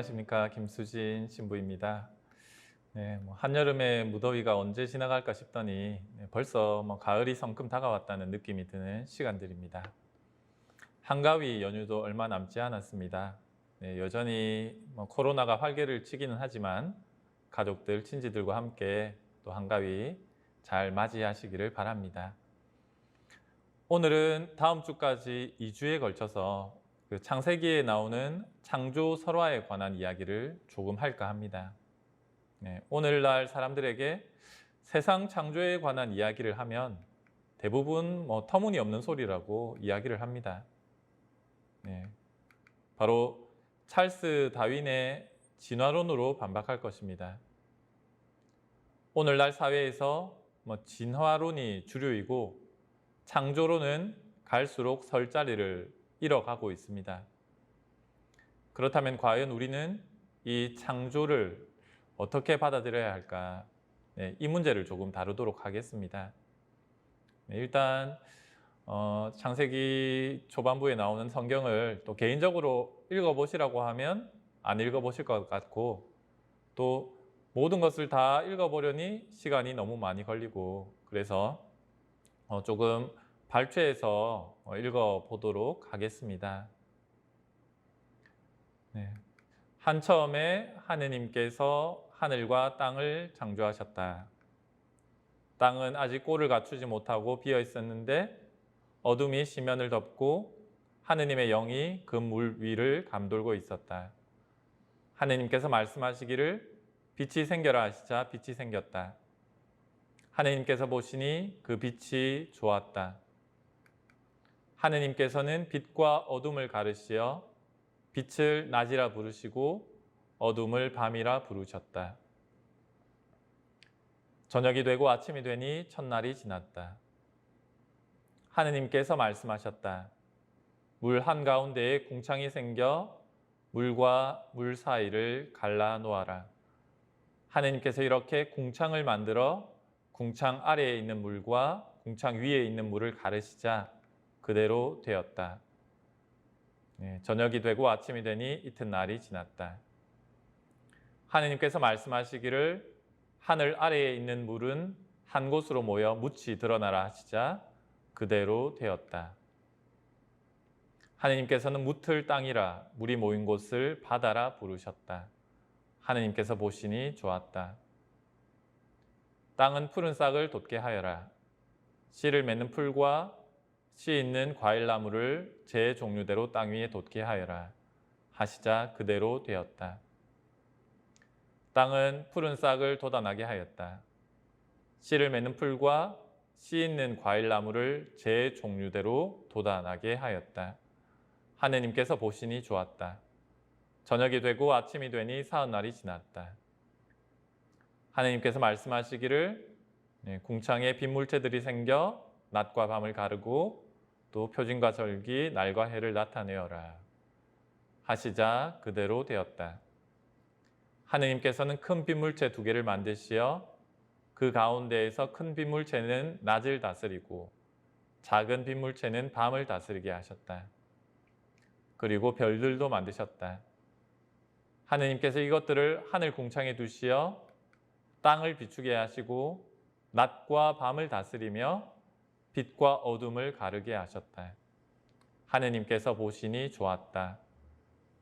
안녕하십니까. 김수진 신부입니다. 네, 한여름의 무더위가 언제 지나갈까 싶더니 벌써 가을이 성큼 다가왔다는 느낌이 드는 시간들입니다. 한가위 연휴도 얼마 남지 않았습니다. 네, 여전히 코로나가 활개를 치기는 하지만 가족들, 친지들과 함께 또 한가위 잘 맞이하시기를 바랍니다. 오늘은 다음 주까지 2주에 걸쳐서 창세기에 나오는 창조 설화에 관한 이야기를 조금 할까 합니다. 네, 오늘날 사람들에게 세상 창조에 관한 이야기를 하면 대부분 터무니없는 소리라고 이야기를 합니다. 네, 바로 찰스 다윈의 진화론으로 반박할 것입니다. 오늘날 사회에서 진화론이 주류이고 창조론은 갈수록 설 자리를 잃어가고 있습니다. 그렇다면 과연 우리는 이 창조를 어떻게 받아들여야 할까? 네, 이 문제를 조금 다루도록 하겠습니다. 네, 일단 창세기 초반부에 나오는 성경을 또 개인적으로 읽어보시라고 하면 안 읽어보실 것 같고, 또 모든 것을 다 읽어보려니 시간이 너무 많이 걸리고, 그래서 조금 발췌해서 읽어보도록 하겠습니다. 네. 한처음에 하느님께서 하늘과 땅을 창조하셨다. 땅은 아직 꼴을 갖추지 못하고 비어 있었는데 어둠이 시면을 덮고 하느님의 영이 그 물 위를 감돌고 있었다. 하느님께서 말씀하시기를 빛이 생겨라 하시자 빛이 생겼다. 하느님께서 보시니 그 빛이 좋았다. 하느님께서는 빛과 어둠을 가르시어 빛을 낮이라 부르시고 어둠을 밤이라 부르셨다. 저녁이 되고 아침이 되니 첫날이 지났다. 하느님께서 말씀하셨다. 물 한가운데에 궁창이 생겨 물과 물 사이를 갈라 놓아라. 하느님께서 이렇게 궁창을 만들어 궁창 아래에 있는 물과 궁창 위에 있는 물을 가르시자 그대로 되었다. 네, 저녁이 되고 아침이 되니 이튿날이 지났다. 하느님께서 말씀하시기를 하늘 아래에 있는 물은 한 곳으로 모여 묻이 드러나라 하시자 그대로 되었다. 하느님께서는 묻을 땅이라 물이 모인 곳을 바다라 부르셨다. 하느님께서 보시니 좋았다. 땅은 푸른 싹을 돋게 하여라. 씨를 맺는 풀과 씨 있는 과일나무를 제 종류대로 땅 위에 돋게 하여라. 하시자 그대로 되었다. 땅은 푸른 싹을 돋아나게 하였다. 씨를 맺는 풀과 씨 있는 과일나무를 제 종류대로 돋아나게 하였다. 하느님께서 보시니 좋았다. 저녁이 되고 아침이 되니 사흘날이 지났다. 하느님께서 말씀하시기를 궁창에 빗물체들이 생겨 낮과 밤을 가르고 또 표징과 절기, 날과 해를 나타내어라. 하시자 그대로 되었다. 하느님께서는 큰 빗물체 2개를 만드시어 그 가운데에서 큰 빗물체는 낮을 다스리고 작은 빗물체는 밤을 다스리게 하셨다. 그리고 별들도 만드셨다. 하느님께서 이것들을 하늘 궁창에 두시어 땅을 비추게 하시고 낮과 밤을 다스리며 빛과 어둠을 가르게 하셨다. 하느님께서 보시니 좋았다.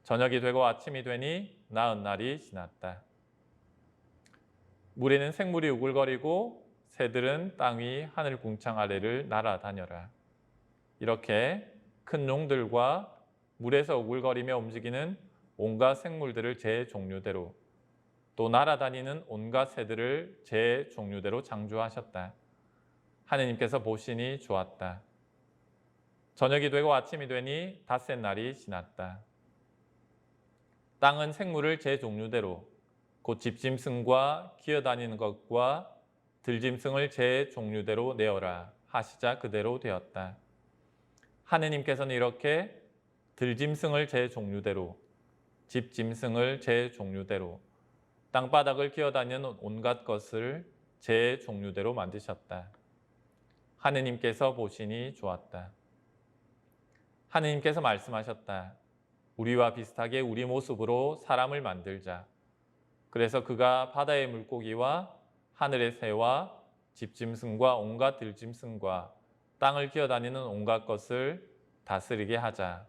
저녁이 되고 아침이 되니 나흔날이 지났다. 물에는 생물이 우글거리고 새들은 땅 위 하늘 궁창 아래를 날아다녀라. 이렇게 큰 용들과 물에서 우글거리며 움직이는 온갖 생물들을 제 종류대로 또 날아다니는 온갖 새들을 제 종류대로 창조하셨다. 하느님께서 보시니 좋았다. 저녁이 되고 아침이 되니 닷새 날이 지났다. 땅은 생물을 제 종류대로 곧 집짐승과 기어다니는 것과 들짐승을 제 종류대로 내어라 하시자 그대로 되었다. 하느님께서는 이렇게 들짐승을 제 종류대로 집짐승을 제 종류대로 땅바닥을 기어다니는 온갖 것을 제 종류대로 만드셨다. 하느님께서 보시니 좋았다. 하느님께서 말씀하셨다. 우리와 비슷하게 우리 모습으로 사람을 만들자. 그래서 그가 바다의 물고기와 하늘의 새와 집짐승과 온갖 들짐승과 땅을 기어다니는 온갖 것을 다스리게 하자.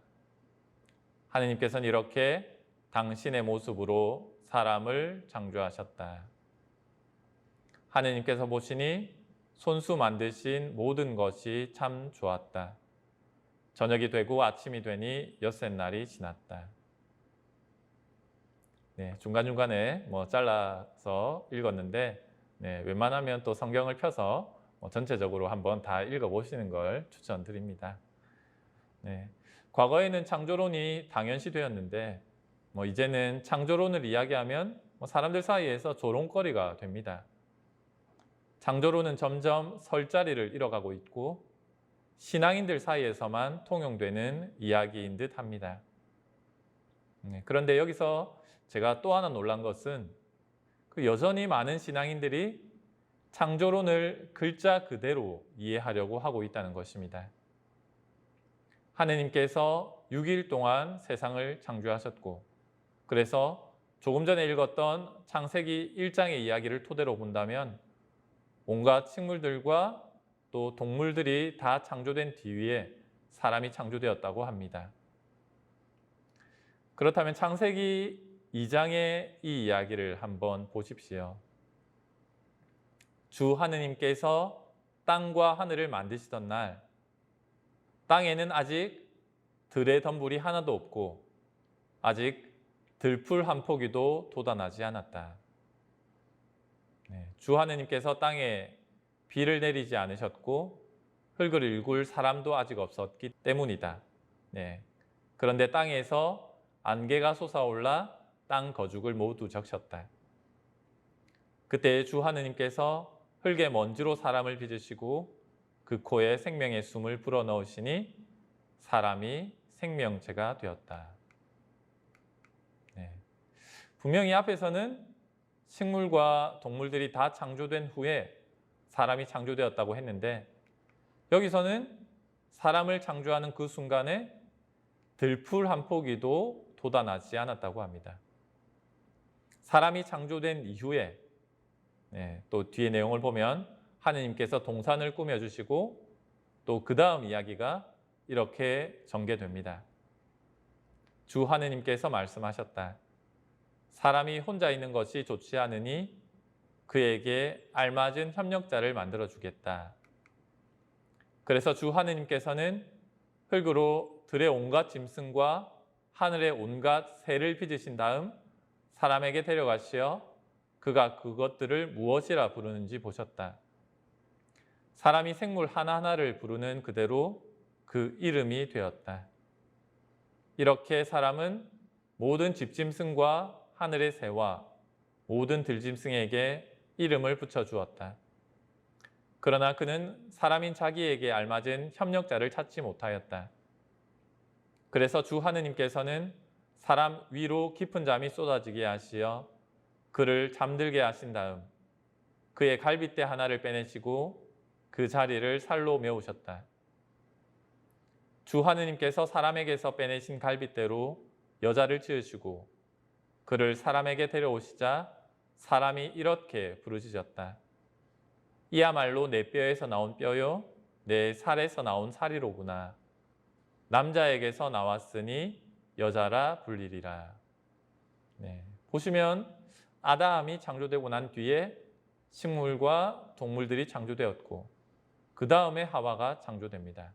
하느님께서는 이렇게 당신의 모습으로 사람을 창조하셨다. 하느님께서 보시니 손수 만드신 모든 것이 참 좋았다. 저녁이 되고 아침이 되니 엿새 날이 지났다. 네, 중간중간에 잘라서 읽었는데 웬만하면 또 성경을 펴서 전체적으로 한번 다 읽어보시는 걸 추천드립니다. 네, 과거에는 창조론이 당연시되었는데 이제는 창조론을 이야기하면 사람들 사이에서 조롱거리가 됩니다. 창조론은 점점 설 자리를 잃어가고 있고 신앙인들 사이에서만 통용되는 이야기인 듯 합니다. 그런데 여기서 제가 또 하나 놀란 것은 여전히 많은 신앙인들이 창조론을 글자 그대로 이해하려고 하고 있다는 것입니다. 하느님께서 6일 동안 세상을 창조하셨고, 그래서 조금 전에 읽었던 창세기 1장의 이야기를 토대로 본다면 온갖 식물들과 또 동물들이 다 창조된 뒤에 사람이 창조되었다고 합니다. 그렇다면 창세기 2장의 이 이야기를 한번 보십시오. 주 하느님께서 땅과 하늘을 만드시던 날, 땅에는 아직 들의 덤불이 하나도 없고 아직 들풀 한 포기도 돋아나지 않았다. 주 하느님께서 땅에 비를 내리지 않으셨고 흙을 일굴 사람도 아직 없었기 때문이다. 그런데 땅에서 안개가 솟아올라 땅 거죽을 모두 적셨다. 그때 주 하느님께서 흙의 먼지로 사람을 빚으시고 그 코에 생명의 숨을 불어넣으시니 사람이 생명체가 되었다. 분명히 앞에서는 식물과 동물들이 다 창조된 후에 사람이 창조되었다고 했는데 여기서는 사람을 창조하는 그 순간에 들풀 한 포기도 돋아나지 않았다고 합니다. 사람이 창조된 이후에 또 뒤에 내용을 보면 하느님께서 동산을 꾸며주시고 또 그 다음 이야기가 이렇게 전개됩니다. 주 하느님께서 말씀하셨다. 사람이 혼자 있는 것이 좋지 않으니 그에게 알맞은 협력자를 만들어 주겠다. 그래서 주 하느님께서는 흙으로 들의 온갖 짐승과 하늘의 온갖 새를 빚으신 다음 사람에게 데려가시어 그가 그것들을 무엇이라 부르는지 보셨다. 사람이 생물 하나하나를 부르는 그대로 그 이름이 되었다. 이렇게 사람은 모든 집짐승과 하늘의 새와 모든 들짐승에게 이름을 붙여주었다. 그러나 그는 사람인 자기에게 알맞은 협력자를 찾지 못하였다. 그래서 주 하느님께서는 사람 위로 깊은 잠이 쏟아지게 하시어 그를 잠들게 하신 다음 그의 갈빗대 하나를 빼내시고 그 자리를 살로 메우셨다. 주 하느님께서 사람에게서 빼내신 갈빗대로 여자를 지으시고 그를 사람에게 데려오시자 사람이 이렇게 부르짖었다. 이야말로 내 뼈에서 나온 뼈요 내 살에서 나온 살이로구나. 남자에게서 나왔으니 여자라 불리리라. 보시면 아담이 창조되고 난 뒤에 식물과 동물들이 창조되었고 그 다음에 하와가 창조됩니다.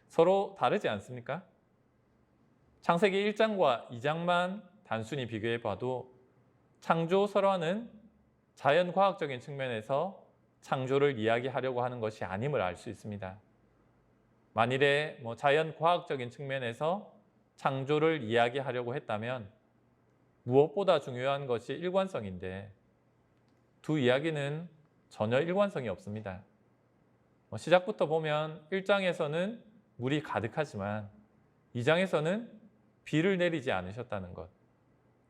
서로 다르지 않습니까? 창세기 1장과 2장만 단순히 비교해 봐도 창조 설화는 자연과학적인 측면에서 창조를 이야기하려고 하는 것이 아님을 알 수 있습니다. 만일에 자연과학적인 측면에서 창조를 이야기하려고 했다면 무엇보다 중요한 것이 일관성인데 두 이야기는 전혀 일관성이 없습니다. 시작부터 보면 1장에서는 물이 가득하지만 2장에서는 비를 내리지 않으셨다는 것,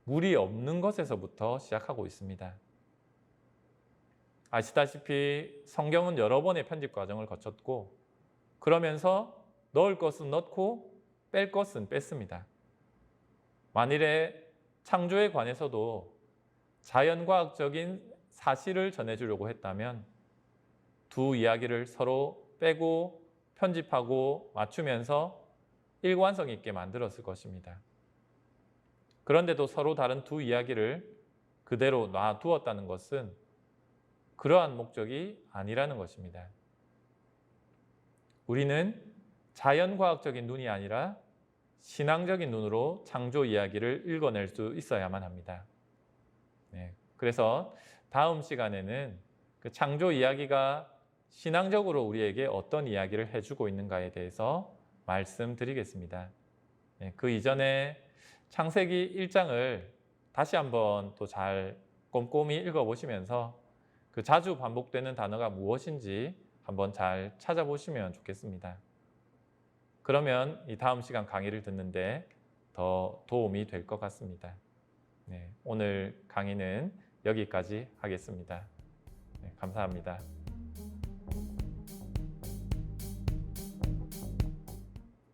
물이 없는 것에서부터 시작하고 있습니다. 아시다시피 성경은 여러 번의 편집 과정을 거쳤고 그러면서 넣을 것은 넣고 뺄 것은 뺐습니다. 만일에 창조에 관해서도 자연과학적인 사실을 전해주려고 했다면 두 이야기를 서로 빼고 편집하고 맞추면서 일관성 있게 만들었을 것입니다. 그런데도 서로 다른 두 이야기를 그대로 놔두었다는 것은 그러한 목적이 아니라는 것입니다. 우리는 자연과학적인 눈이 아니라 신앙적인 눈으로 창조 이야기를 읽어낼 수 있어야만 합니다. 그래서 다음 시간에는 그 창조 이야기가 신앙적으로 우리에게 어떤 이야기를 해주고 있는가에 대해서 말씀드리겠습니다. 그 이전에 창세기 1장을 다시 한번 또 잘 꼼꼼히 읽어보시면서 그 자주 반복되는 단어가 무엇인지 한번 잘 찾아보시면 좋겠습니다. 그러면 이 다음 시간 강의를 듣는데 더 도움이 될 것 같습니다. 오늘 강의는 여기까지 하겠습니다. 감사합니다.